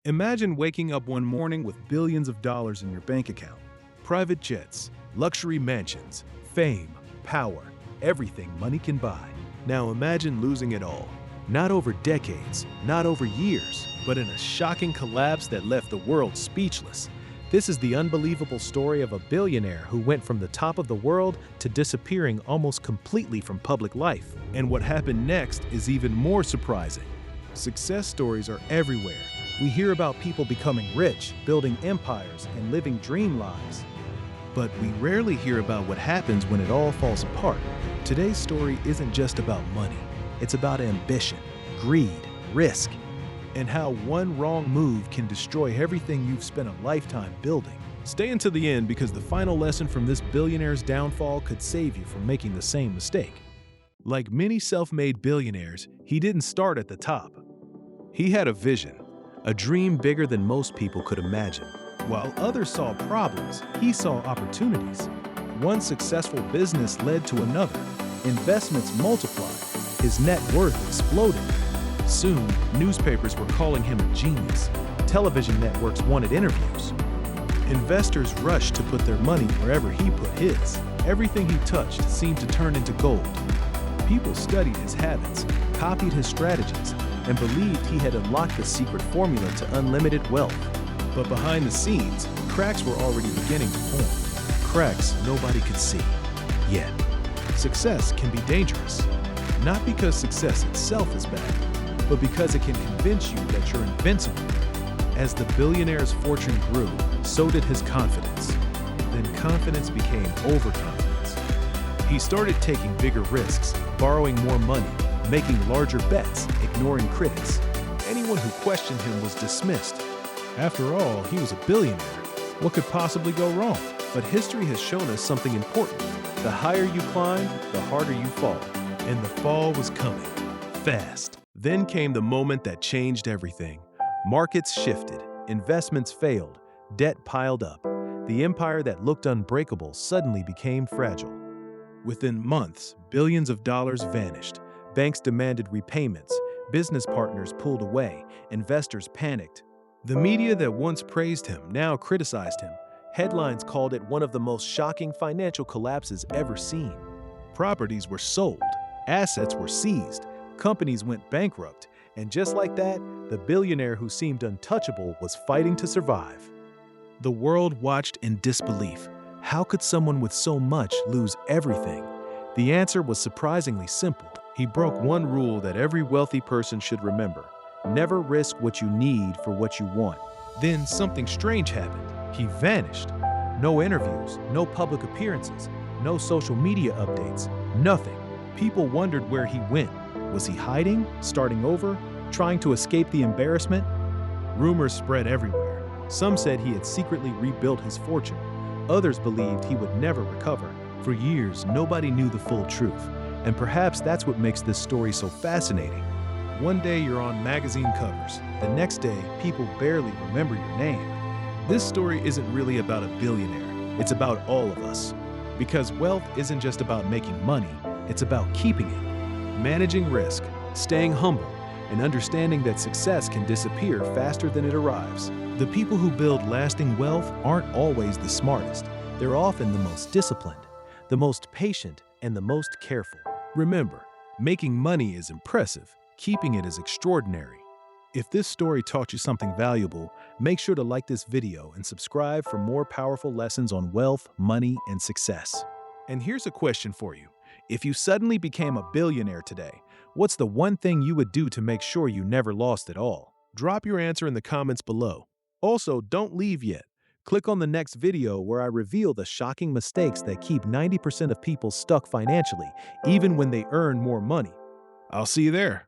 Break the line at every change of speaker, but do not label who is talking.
Imagine waking up one morning with billions of dollars in your bank account. Private jets, luxury mansions, fame, power, everything money can buy. Now imagine losing it all. Not over decades, not over years, but in a shocking collapse that left the world speechless. This is the unbelievable story of a billionaire who went from the top of the world to disappearing almost completely from public life. And what happened next is even more surprising. Success stories are everywhere. We hear about people becoming rich, building empires, and living dream lives. But we rarely hear about what happens when it all falls apart. Today's story isn't just about money. It's about ambition, greed, risk, and how one wrong move can destroy everything you've spent a lifetime building. Stay until the end because the final lesson from this billionaire's downfall could save you from making the same mistake. Like many self-made billionaires, he didn't start at the top. He had a vision, a dream bigger than most people could imagine. While others saw problems, he saw opportunities. One successful business led to another. Investments multiplied. His net worth exploded. Soon, newspapers were calling him a genius. Television networks wanted interviews. Investors rushed to put their money wherever he put his. Everything he touched seemed to turn into gold. People studied his habits, copied his strategies, and believed he had unlocked the secret formula to unlimited wealth. But behind the scenes, cracks were already beginning to form. Cracks nobody could see. Yet, success can be dangerous. Not because success itself is bad, but because it can convince you that you're invincible. As the billionaire's fortune grew, so did his confidence. Then confidence became overconfidence. He started taking bigger risks, borrowing more money, making larger bets, ignoring critics. Anyone who questioned him was dismissed. After all, he was a billionaire. What could possibly go wrong? But history has shown us something important. The higher you climb, the harder you fall. And the fall was coming, fast. Then came the moment that changed everything. Markets shifted, investments failed, debt piled up. The empire that looked unbreakable suddenly became fragile. Within months, billions of dollars vanished. Banks demanded repayments, business partners pulled away, investors panicked. The media that once praised him now criticized him. Headlines called it one of the most shocking financial collapses ever seen. Properties were sold, assets were seized, companies went bankrupt, and just like that, the billionaire who seemed untouchable was fighting to survive. The world watched in disbelief. How could someone with so much lose everything? The answer was surprisingly simple. He broke one rule that every wealthy person should remember. Never risk what you need for what you want. Then something strange happened. He vanished. No interviews, no public appearances, no social media updates, nothing. People wondered where he went. Was he hiding, starting over, trying to escape the embarrassment? Rumors spread everywhere. Some said he had secretly rebuilt his fortune. Others believed he would never recover. For years, nobody knew the full truth. And perhaps that's what makes this story so fascinating. One day you're on magazine covers. The next day, people barely remember your name. This story isn't really about a billionaire. It's about all of us. Because wealth isn't just about making money, it's about keeping it. Managing risk, staying humble, and understanding that success can disappear faster than it arrives. The people who build lasting wealth aren't always the smartest. They're often the most disciplined, the most patient, and the most careful. Remember, making money is impressive. Keeping it is extraordinary. If this story taught you something valuable, make sure to like this video and subscribe for more powerful lessons on wealth, money, and success. And here's a question for you. If you suddenly became a billionaire today, what's the one thing you would do to make sure you never lost it all? Drop your answer in the comments below. Also, don't leave yet. Click on the next video where I reveal the shocking mistakes that keep 90% of people stuck financially, even when they earn more money. I'll see you there.